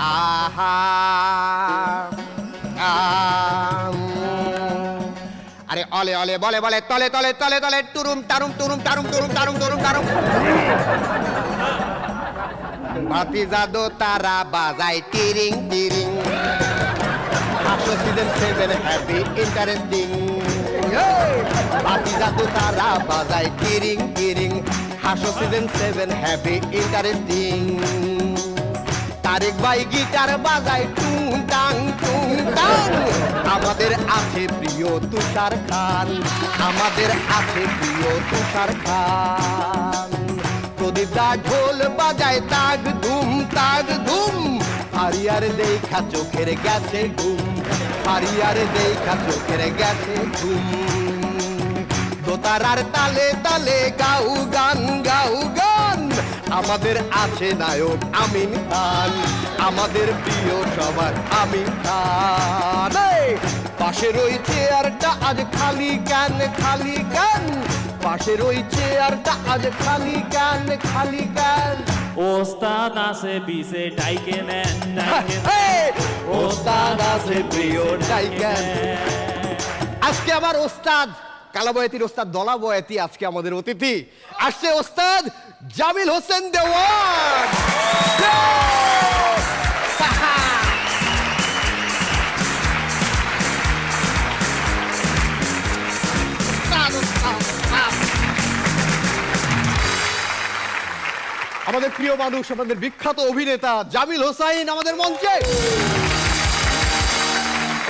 আহা আরে অলে অলে বলে বলে তলে তলে তলে তলে টুরুম টারুম টুরুম টারুম টুরুম টারুম টুরুম টারুম বাতি জাদু তারা বাজায় টিরিং টিরিং হাসো সিজন 7 হ্যাপি ইন্টারেস্টিং বাতি জাদু তারা বাজায় টিরিং টিরিং হাসো সিজন 7 হ্যাপি ইন্টারেস্টিং তারেক ভাই গিটার বাজায় টুং টাং টুং টাং আমাদের আছে প্রিয় তুষার খান আমাদের আছে প্রিয় তুষার খান প্রদীপ দা ঢোল বাজায় তাগ ধুম হারিয়ার দেখা চোখের গেছে ঘুম হারিয়ার দেখা চোখের গেছে ঘুম দোতারার তালে তালে গাউ গান আমাদের আছে নায়ক আমিন খান আমাদের প্রিয় সবার আমিন খান পাশে রয়েছে চেয়ারটা আজ খালি কেন পাশে রয়েছে চেয়ারটা আজ খালি কেন ওস্তাদ আছে বিসে ডাইকে নেন ওস্তাদ আছে প্রিয় ডাইকেন আজকে আমার ওস্তাদ কালাবয়াতির ওস্তাদ দলা বয়াতি আজকে আমাদের অতিথি আসছে ওস্তাদ জামিল হোসেন দেওয়ান আমাদের প্রিয় মানুষ আমাদের বিখ্যাত অভিনেতা জামিল হোসাইন আমাদের মঞ্চে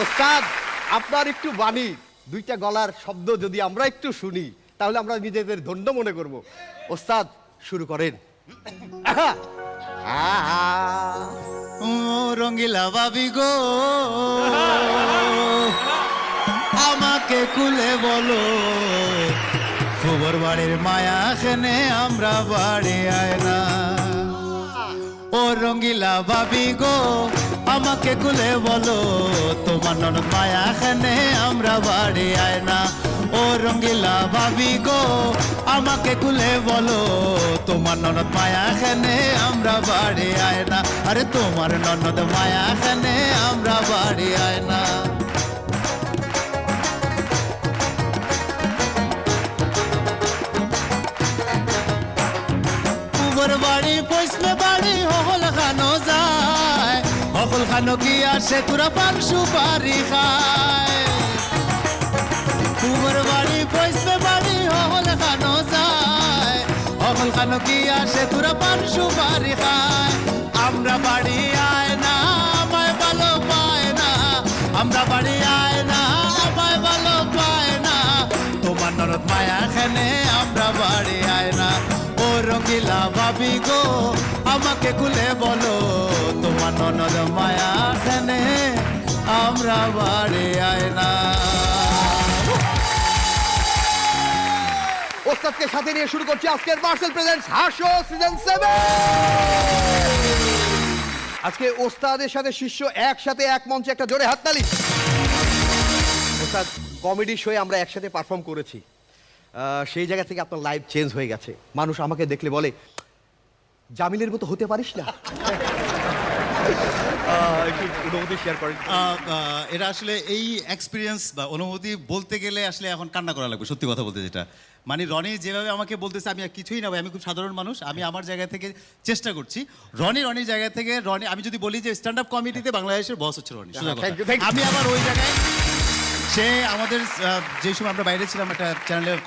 ওস্তাদ আপনার একটু বাণী দুইটা গলার শব্দ যদি আমরা একটু শুনি তাহলে আমরা নিজেদের ধন্য মনে করব ওস্তাদ শুরু করেন রঙ্গিলা ভাবি গো আমাকে কুলে বলো ফুবর বাড়ির মায়া খেনে আমরা বাড়ি আয় না ও রঙ্গিলা ভাবি গো আমাকে কুলে বলো তোমার ননদ মায়া খেনে আমরা বাড়ি আয় না ও রঙ্গিলা ভাবি গো আমাকে কুলে বলো তোমার ননদ মায়া খেনে আমরা বাড়ি আয় না আরে তোমার ননদ মায়া খেনে আমরা বাড়ি আয় না বাড়ি পয়সলে বাড়ি হল খানো যায় হল খানো কি আসে তোরা পান সুপারি খায় তোমার বাড়ি পয়সলে বাড়ি হল খানো যায় হল খানো কি আসে তোরা পান সুপারি খায় আমরা বাড়ি আয় না আমায় ভালো পায় না আমরা বাড়ি আয় না আমায় ভালো পায় না তোমার নরদ মায়া খেনে আমরা বাড়ি আয় না রঙ্গিলা ভাবি গো আমাকে কুলে বলো তোমার ননদ মায়া খানে আমরা বাড়ি আয় না ওস্তাদকে সাথে নিয়ে শুরু করছি আজকের মার্সেল প্রেজেন্টস হাসো সিজন 7 আজকে ওস্তাদের সাথে শিষ্য একসাথে এক মঞ্চে একটা জোরে হাততালি ওস্তাদ কমেডি শোয়ে আমরা একসাথে পারফর্ম করেছি সেই জায়গা থেকে আপনার লাইফ চেঞ্জ হয়ে গেছে মানুষ আমাকে দেখলে বলে জামিলের মতো হতে পারিস না অনুভূতি শেয়ার করেন এটা আসলে এই এক্সপিরিয়েন্স বা অনুভূতি বলতে গেলে আসলে এখন কান্না করা লাগবে সত্যি কথা বলতে যেটা মানে রনি যেভাবে আমাকে বলতেছে আমি কিছুই না ভাই আমি খুব সাধারণ মানুষ আমি আমার জায়গা থেকে চেষ্টা করছি রনির জায়গা থেকে রনি আমি যদি বলি যে স্ট্যান্ড আপ কমেডিতে বাংলাদেশের বস হচ্ছে রনি আমি আবার ওই জায়গায় সে আমাদের যে সময় আমরা বাইরে ছিলাম একটা চ্যানেলের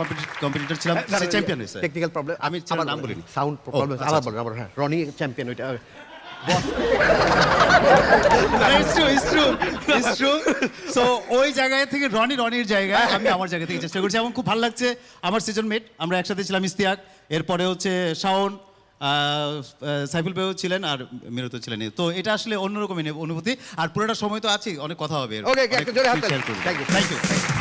কম্পিটিটর ছিলাম সে চ্যাম্পিয়ন হয়েছে টেকনিক্যাল প্রবলেম আমি চ্যানেল নাম বলিনি সাউন্ড প্রবলেম আবার বলেন আবার হ্যাঁ রনি চ্যাম্পিয়ন ওইটা সো ওই জায়গায় থেকে রনির জায়গায় আমি আমার জায়গা থেকে চেষ্টা করছি এবং খুব ভালো লাগছে আমার সিজন মেট আমরা একসাথে ছিলাম ইস্তিয়াক এরপরে হচ্ছে শাওন সাইফুল ভাইও ছিলেন আর মিরত ছিলেন তো এটা আসলে অন্যরকম অনুভূতি আর পুরোটা সময় তো আছে অনেক কথা হবে ওকে একটা জোরে হাততালি থ্যাংক ইউ